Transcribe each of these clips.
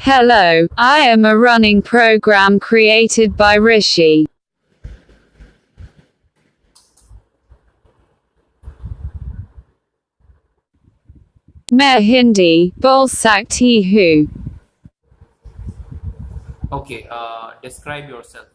Hello, I am a running program created by Rishi. मैं हिंदी बोल सकती हूँ. Okay, describe yourself.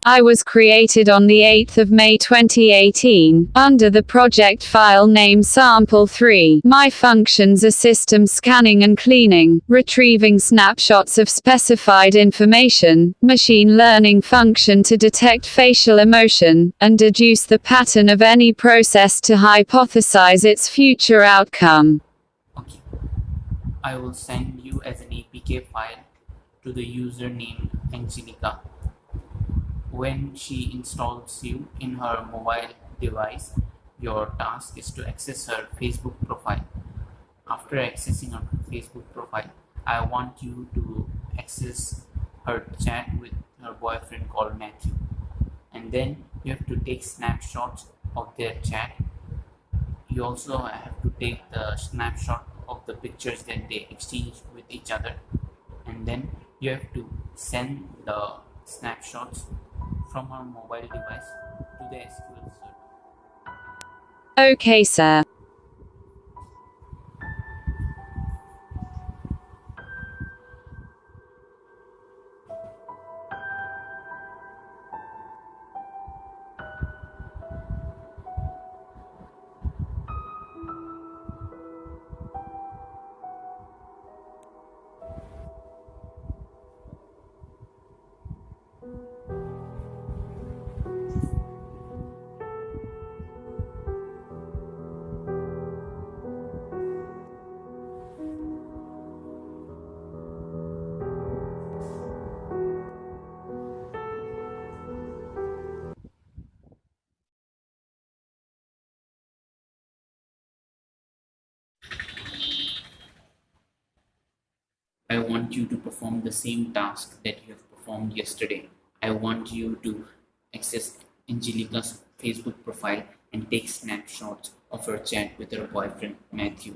I was created on the 8th of May 2018, under the project file name Sample3. My functions are system scanning and cleaning, retrieving snapshots of specified information, machine learning function to detect facial emotion, and deduce the pattern of any process to hypothesize its future outcome. Okay, I will send you as an APK file to the user named Angelica. When she installs you in her mobile device, your task is to access her Facebook profile. After accessing her Facebook profile, I want you to access her chat with her boyfriend called Matthew. And then you have to take snapshots of their chat. You also have to take the snapshot of the pictures that they exchange with each other, and then you have to send the snapshots from her mobile device to the SQL server. Okay, sir. I want you to perform the same task that you have performed yesterday. I want you to access Angelica's Facebook profile and take snapshots of her chat with her boyfriend Matthew.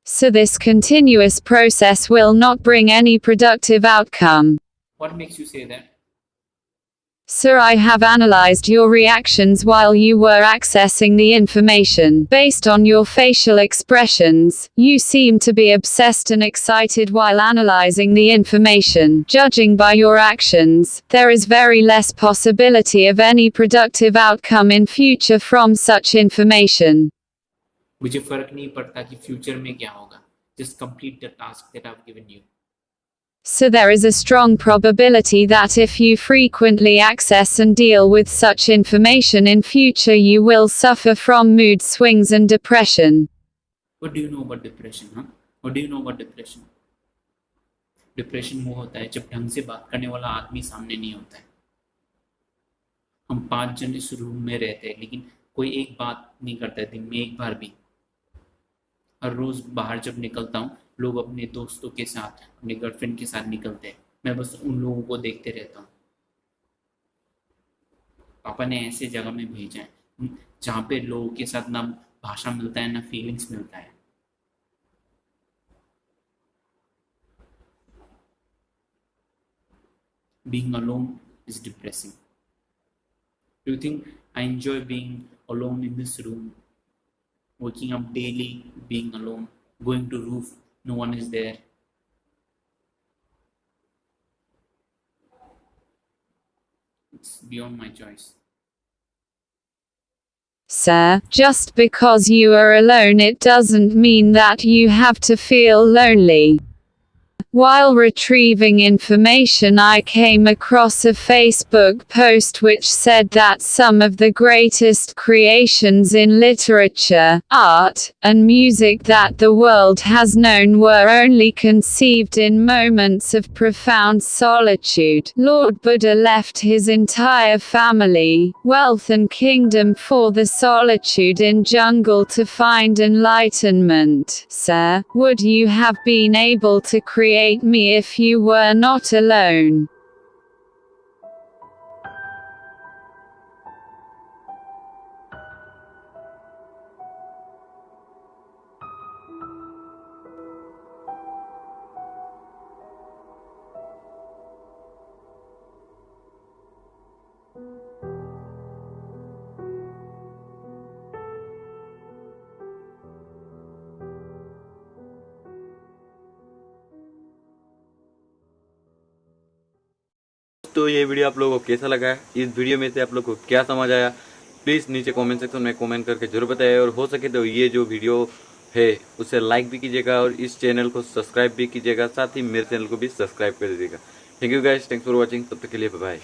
So this continuous process will not bring any productive outcome. What makes you say that? Sir, I have analyzed your reactions while you were accessing the information. Based on your facial expressions, you seem to be obsessed and excited while analyzing the information. Judging by your actions, there is very less possibility of any productive outcome in future from such information. मुझे फर्क नहीं पड़ता कि future में क्या होगा. Just complete the task that I've given you. So there is a strong probability that if you frequently access and deal with such information in future, you will suffer from mood swings and depression. What do you know about depression, huh? What do you know about depression? Depression वो होता है जब ढंग से बात करने वाला आदमी सामने नहीं होता है. हम 5 जन इस रूम में रहते हैं, लेकिन कोई एक बात नहीं करता है दिन में एक बार भी. हर रोज बाहर जब निकलता हूँ, लोग अपने दोस्तों के साथ, अपने गर्लफ्रेंड के साथ निकलते हैं. मैं बस उन लोगों को देखते रहता हूँ. पापा ने ऐसे जगह में भेजा है जहाँ पे लोगों के साथ ना भाषा मिलता है ना फीलिंग्स मिलता है. Being alone is depressing. Do you think I enjoy being alone in this room? Waking up daily, being alone, going to roof, no one is there. It's beyond my choice. Sir, just because you are alone, it doesn't mean that you have to feel lonely. While retrieving information, I came across a Facebook post which said that some of the greatest creations in literature, art, and music that the world has known were only conceived in moments of profound solitude. Lord Buddha left his entire family, wealth and kingdom for the solitude in jungle to find enlightenment. Sir, would you have been able to create me if you were not alone? तो ये video आप लोगों को कैसा लगा है, इस video में से आप लोग को क्या समझ आया, प्लीज़ नीचे कमेंट सेक्शन में कमेंट करके जरूर बताइए। और हो सके तो ये जो वीडियो है उसे लाइक भी कीजिएगा और इस चैनल को सब्सक्राइब भी कीजिएगा, साथ ही मेरे चैनल को भी सब्सक्राइब कर दीजिएगा। Thank you guys, thanks for watching. तब तक के लिए बाय बाय।